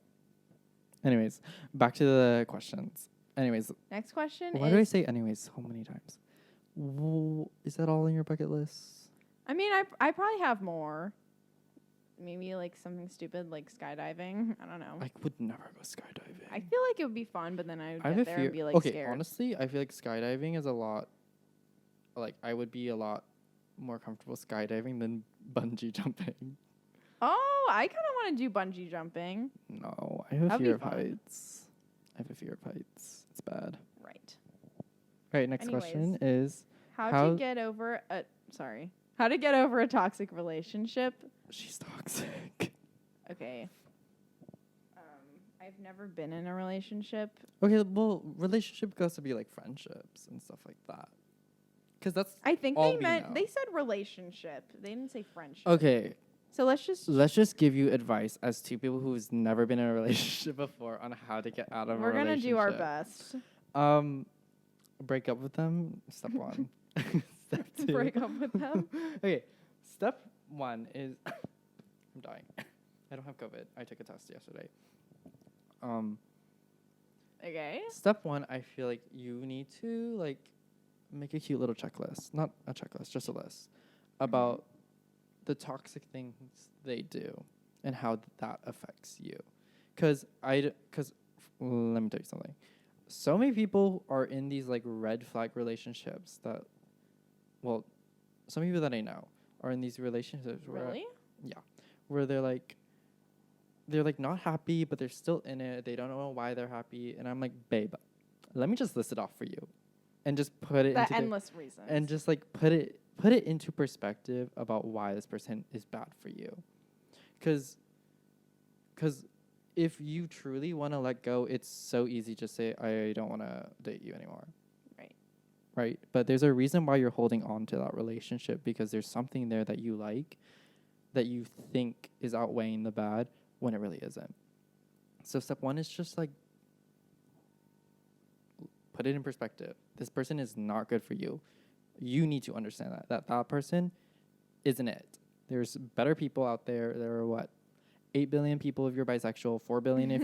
Anyways, back to the questions. Anyways. Next question Why do I say anyways so many times? Is that all on your bucket list? I mean, I probably have more. Maybe like something stupid like skydiving. I don't know. I would never go skydiving. I feel like it would be fun, but then I would get there and be like scared. Honestly, I feel like skydiving is a lot. Like I would be a lot more comfortable skydiving than bungee jumping. Oh, I kind of want to do bungee jumping. No, I have a fear of heights. It's bad. Right. All right. Next question is how to get over a. Sorry. How to get over a toxic relationship. She's toxic. Okay. I've never been in a relationship. Okay, well, relationship goes to be like friendships and stuff like that. Because that's I think all they we meant know. they said relationship. They didn't say friendship. Okay, So let's just give you advice as two people who's never been in a relationship before on how to get out of a we're relationship. gonna do our best. Break up with them. Step one. Step two. Break up with them. Okay, step one is I'm dying. I don't have COVID. I took a test yesterday. Okay. Step one, I feel like you need to like make a cute little checklist. Not a checklist, just a list about the toxic things they do and how that affects you. Cause let me tell you something. So many people are in these like red flag relationships that, well, some people that I know are in these relationships where they're like not happy, but they're still in it. They don't know why they're happy, and I'm like, babe, let me just list it off for you, and just put it into endless reasons. and just like put it into perspective about why this person is bad for you, because if you truly want to let go, it's so easy to say I don't want to date you anymore. Right, but there's a reason why you're holding on to that relationship, because there's something there that you like, that you think is outweighing the bad when it really isn't. So step one is just like put it in perspective. This person is not good for you. You need to understand that person isn't it. There's better people out there. There are 8 billion people if you're bisexual, 4 billion if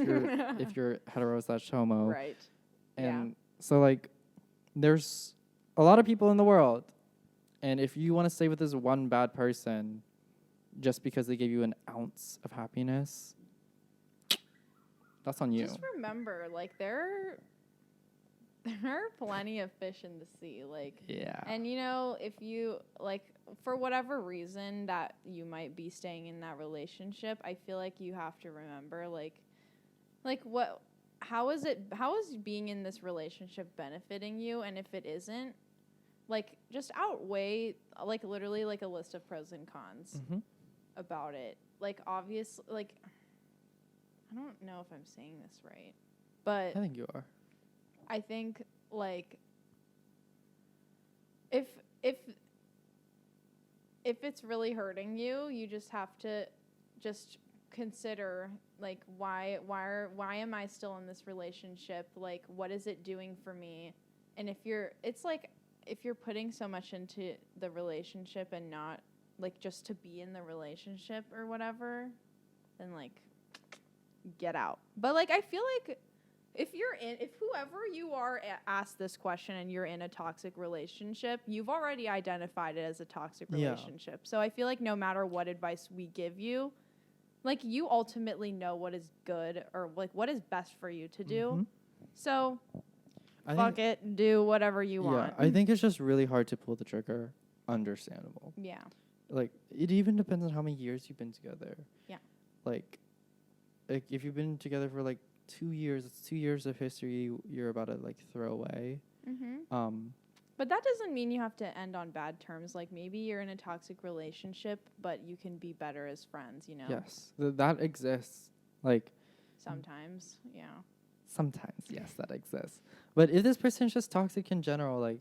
you're hetero/homo. Right. And so like there's a lot of people in the world. And if you want to stay with this one bad person just because they gave you an ounce of happiness, that's on you. Just remember, like, there are plenty of fish in the sea. Like, yeah. And, you know, if you, like, for whatever reason that you might be staying in that relationship, I feel like you have to remember, how is being in this relationship benefiting you? And if it isn't, like, just outweigh, like, literally, like, a list of pros and cons about it. Like, obviously, like, I don't know if I'm saying this right, but I think you are. I think, like, if it's really hurting you, you just have to just consider, like, why am I still in this relationship? Like, what is it doing for me? And if you're putting so much into the relationship and not, like, just to be in the relationship or whatever, then, like, get out. But, like, I feel like if whoever you are asked this question and you're in a toxic relationship, you've already identified it as a toxic relationship. So I feel like no matter what advice we give you, like, you ultimately know what is good or, like, what is best for you to do. So fuck it, do whatever you want. I think it's just really hard to pull the trigger. Understandable. Yeah. Like, it even depends on how many years you've been together. Yeah. Like if you've been together for like 2 years, it's 2 years of history you're about to like throw away. But that doesn't mean you have to end on bad terms. Like, maybe you're in a toxic relationship, but you can be better as friends, you know? Yes, that exists. Like, sometimes, yeah. Sometimes, yes, that exists. But if this person's just toxic in general, like,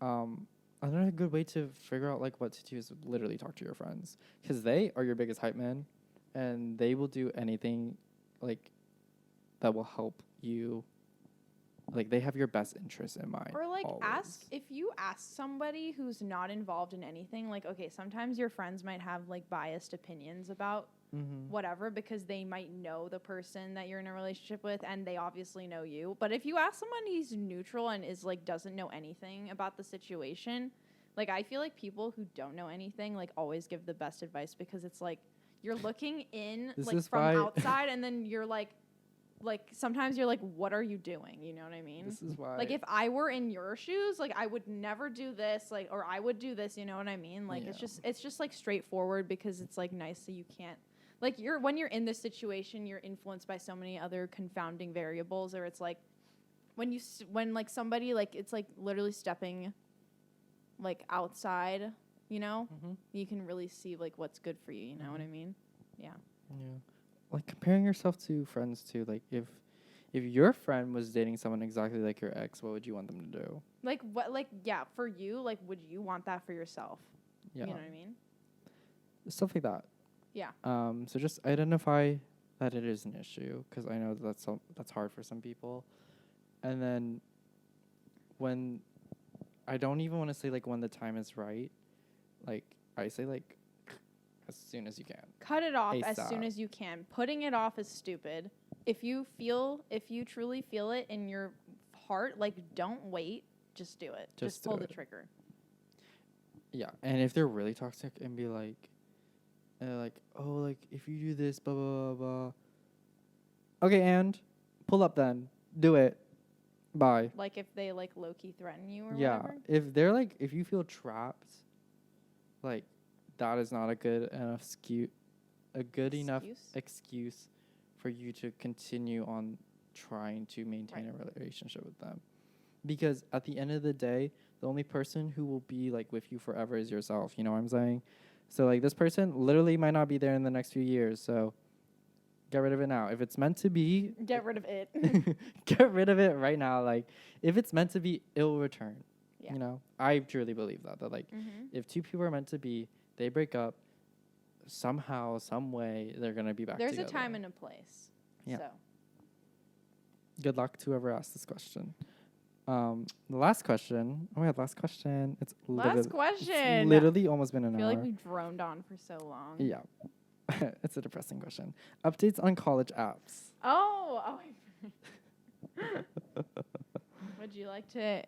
another good way to figure out like what to do is literally talk to your friends, because they are your biggest hype man, and they will do anything like that will help you. Like, they have your best interest in mind. Or, like, always. if you ask somebody who's not involved in anything, like, okay, sometimes your friends might have, like, biased opinions about whatever, because they might know the person that you're in a relationship with, and they obviously know you. But if you ask someone who's neutral and is, like, doesn't know anything about the situation, like, I feel like people who don't know anything, like, always give the best advice, because it's, like, you're looking in, like, from outside, and then you're, like, sometimes you're like, what are you doing? You know what I mean? This is why. Like, if I were in your shoes, like, I would never do this, like, or I would do this, you know what I mean? Like, it's just like straightforward, because it's like nice so you can't, like, when you're in this situation, you're influenced by so many other confounding variables, or it's like when like somebody, like, it's like literally stepping like outside you know? Mm-hmm. You can really see like what's good for you, you know what I mean? Yeah. Yeah. Like comparing yourself to friends too. Like if your friend was dating someone exactly like your ex, what would you want them to do? Like what like yeah, for you, like would you want that for yourself? Yeah. You know what I mean? Stuff like that. Yeah. So just identify that it is an issue, because I know that's hard for some people. And then when I don't even want to say like when the time is right, like I say like as soon as you can. Cut it off as ASAP. soon as you can. Putting it off is stupid. If you truly feel it in your heart, like don't wait, just do it. Just pull the trigger. Yeah, and if they're really toxic and be like, oh, like if you do this, blah blah blah blah. Okay, and pull up then, do it. Bye. Like if they like low key threaten you or Yeah, whatever. if they're like, if you feel trapped, like that is not a good enough enough excuse for you to continue on trying to maintain a relationship with them. Because at the end of the day, the only person who will be like with you forever is yourself. You know what I'm saying? So like this person literally might not be there in the next few years. So get rid of it now. If it's meant to be, Get rid of it. get rid of it right now. Like if it's meant to be, it will return. Yeah. You know, I truly believe that like if two people are meant to be, they break up, somehow, some way, they're gonna be back There's together. a time and a place. Yeah. So. Good luck to whoever asked this question. The last question. Oh my god, last question. It's literally almost been an I feel hour. like we droned on for so long. Yeah. It's a depressing question. Updates on college apps. Oh. Would you like to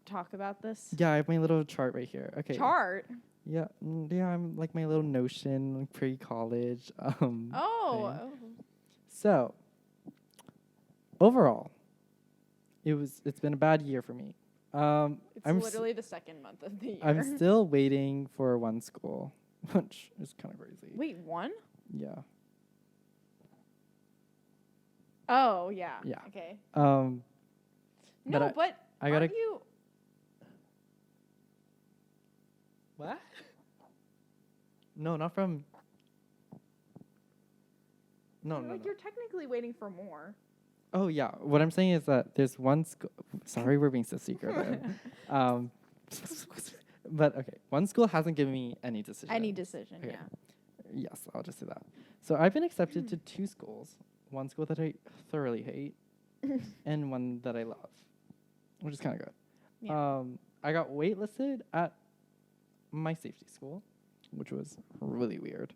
talk about this? Yeah, I have my little chart right here. Okay. Chart? Yeah, yeah, I'm like my little Notion, like pre-college. Thing. So, overall, it's been a bad year for me. It's literally the second month of the year. I'm still waiting for one school, which is kind of crazy. Wait, one? Yeah. Oh, yeah. Yeah. Okay. No, but I gotta. Aren't you? What? No, not from. No. You're technically waiting for more. Oh yeah, what I'm saying is that there's one school. Sorry, we're being so secretive. But okay, one school hasn't given me any decision. Okay. Yeah. Yes, I'll just say that. So I've been accepted to two schools. One school that I thoroughly hate, and one that I love, which is kind of good. Yeah. I got waitlisted at my safety school, which was really weird.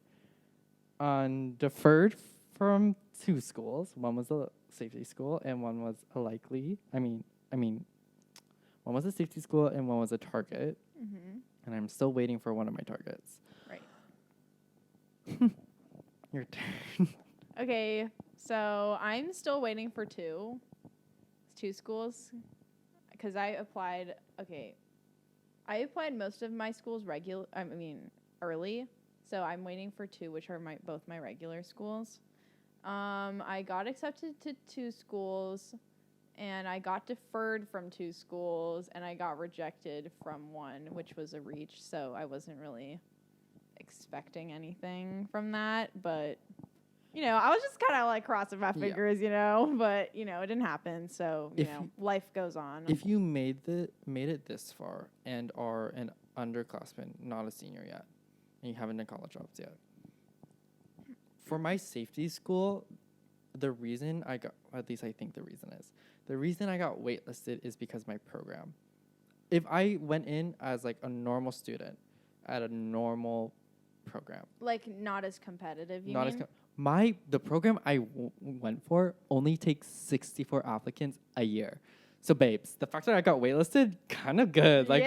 Deferred from two schools. One was a safety school, and one was a likely. One was a safety school, and one was a target. Mm-hmm. And I'm still waiting for one of my targets. Right. Your turn. Okay, so I'm still waiting for two schools, because I applied. Okay, I applied most of my schools early, so I'm waiting for two, which are both my regular schools. I got accepted to two schools, and I got deferred from two schools, and I got rejected from one, which was a reach, so I wasn't really expecting anything from that, but I was just kind of like crossing my fingers, but it didn't happen, so life goes on. If you made it this far and are an underclassman, not a senior yet, and you haven't done college jobs yet, for my safety school, the reason I got waitlisted is because my program. If I went in as like a normal student at a normal program, like not as competitive, the program I went for only takes 64 applicants a year. So babes, the fact that I got waitlisted, kind of good. Like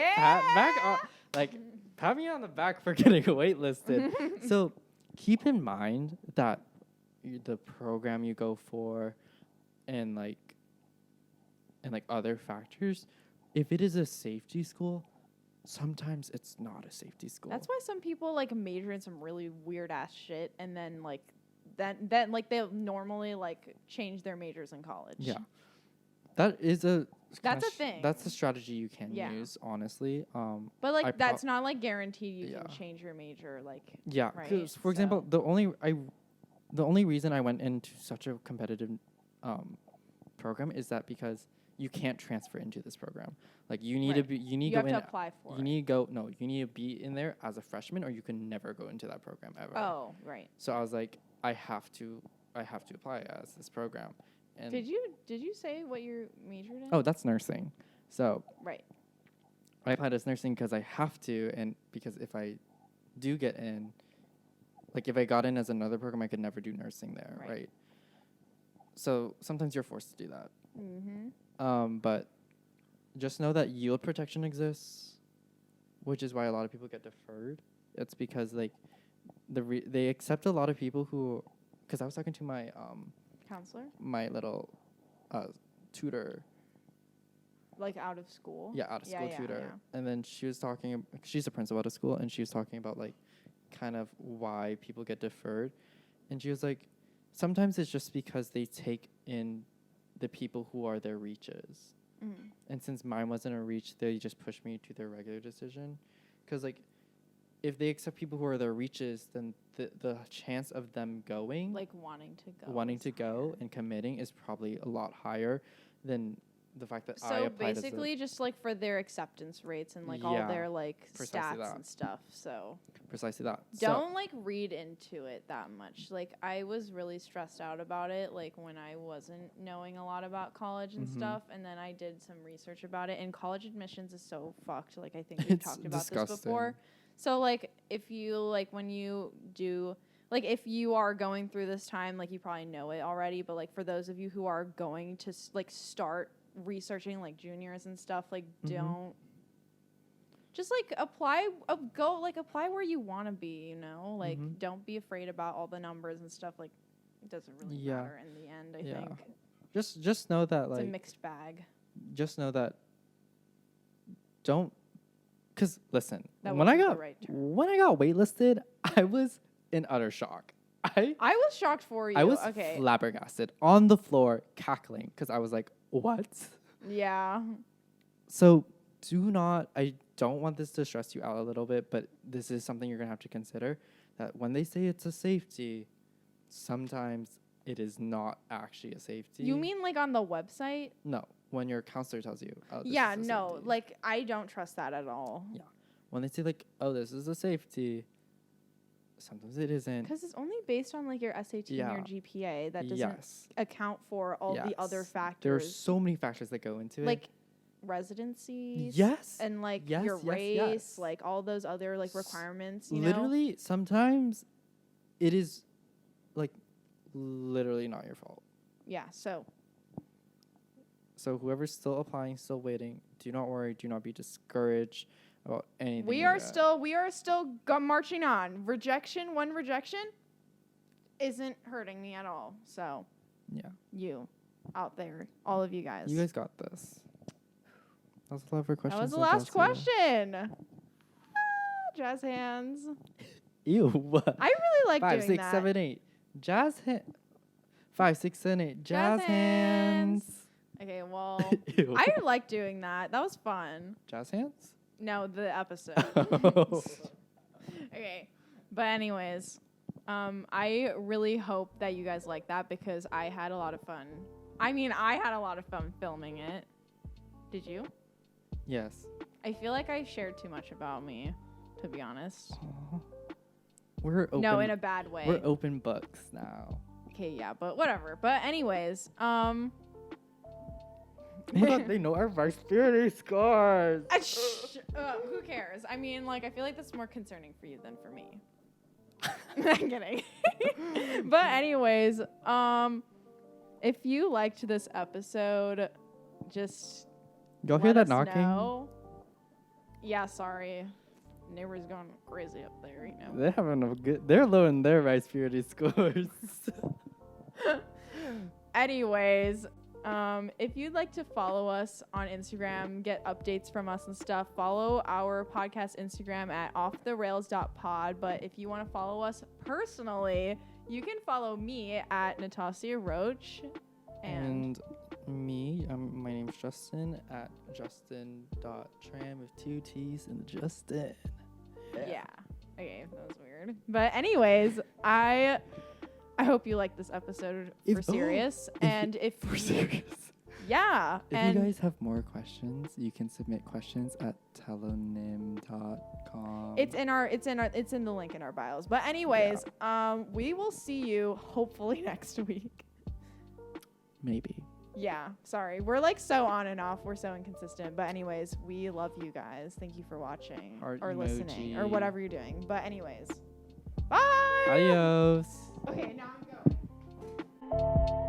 pat me on the back for getting waitlisted. So keep in mind that the program you go for and other factors, if it is a safety school, sometimes it's not a safety school. That's why some people like major in some really weird ass shit, and then then they'll normally like change their majors in college. Yeah. That is a That's a thing. That's a strategy you can Yeah. use, honestly. But like I that's not like guaranteed you Yeah. can change your major like Yeah, right? because for example, So- the only reason I went into such a competitive program is that because you can't transfer into this program. Like you need to Right. be you need you to have go in to apply for you it. need to go no, you need to be in there as a freshman or you can never go into that program ever. Oh, right. So I was like I have to apply as this program. And Did you say what you majored in? Oh, that's nursing. So right. I applied as nursing because I have to, and because if I do get in, like if I got in as another program, I could never do nursing there, Right. right? So sometimes you're forced to do that. Mm-hmm. But just know that yield protection exists, which is why a lot of people get deferred. It's because like they accept a lot of people who, because I was talking to my Counselor? my little tutor. Like out of school? Yeah, out of school yeah, tutor. yeah. And then she was talking, she's a principal at a school, and she was talking about like kind of why people get deferred. And she was like, sometimes it's just because they take in the people who are their reaches. Mm-hmm. And since mine wasn't a reach, they just pushed me to their regular decision. Because like, if they accept people who are their reaches, then the chance of them going, Like wanting to go. and committing is probably a lot higher than the fact that I So applied basically just like for their acceptance rates and like all Yeah, their like precisely stats that. and stuff. So precisely that. don't like read into it that much. Like I was really stressed out about it like when I wasn't knowing a lot about college and Mhm. stuff, and then I did some research about it, and college admissions is so fucked. Like I think we've It's talked about disgusting. this before. So like if you like when you do like if you are going through this time, like you probably know it already, but like for those of you who are going to like start researching like juniors and stuff, like Mhm. don't just like apply apply where you want to be, you know, like Mhm. don't be afraid about all the numbers and stuff. Like it doesn't really Yeah. matter in the end. I Yeah. think Just know that it's a like mixed bag. just know that don't, because listen, That when I wasn't the got right term. waitlisted, I was in utter shock. I was shocked for you. I was okay. flabbergasted on the floor cackling because I was like, what? Yeah. So I don't want this to stress you out a little bit, but this is something you're going to have to consider, that when they say it's a safety, sometimes it is not actually a safety. You mean like on the website? No, when your counselor tells you, oh, this Yeah, is a no, safety. like I don't trust that at all. Yeah. When they say like, oh, this is a safety, sometimes it isn't. Because it's only based on like your SAT Yeah. and your GPA. That doesn't Yes. account for all the other Yes. factors. There are so many factors that go into it. like residencies. Yes. And like Yes, your yes, race, yes. like all those other like requirements. You know. Literally, sometimes it is like literally not your fault. Yeah. So So whoever's still applying, still waiting, do not worry. Do not be discouraged about anything. we you are get. still marching on. One rejection isn't hurting me at all. So Yeah. you out there, all of you guys. You guys got this. That was the last question. That was the last question. Jazz hands. Ew. I really like 5, doing 6, that. 7, 8. Jazz hand. 5, 6, 7, 8. Jazz hands. Okay, well, Ew. I like doing that. That was fun. Jazz hands? No, the episode. Oh. Okay, but anyways, I really hope that you guys like that because I had a lot of fun. I mean, I had a lot of fun filming it. Did you? Yes. I feel like I shared too much about me, to be honest. Aw. We're open. No, in a bad way. We're open books now. Okay, yeah, but whatever. But anyways, Oh my God, they know our vice scores. who cares? I mean, like, I feel like that's more concerning for you than for me. I'm kidding. But anyways, if you liked this episode, just Y'all hear let that us knocking? know. Yeah, sorry. Neighbors going crazy up there, you know. They're having a good. They're low in their vice scores. Anyways, if you'd like to follow us on Instagram, get updates from us and stuff, follow our podcast Instagram at offtherails.pod. But if you want to follow us personally, you can follow me at Natasia Roach. And me, my name's Justin at justin.tram with 2 T's in the Justin. Yeah. Okay, that was weird. But anyways, I hope you liked this episode for serious. And if for serious. Yeah. If and you guys have more questions, you can submit questions at telonym.com. it's in the link in our bios. But anyways, we will see you hopefully next week. Maybe. Yeah, sorry. We're like so on and off. We're so inconsistent. But anyways, we love you guys. Thank you for watching Heart or listening emoji. or whatever you're doing. But anyways, bye. Adios. Okay, now I'm going.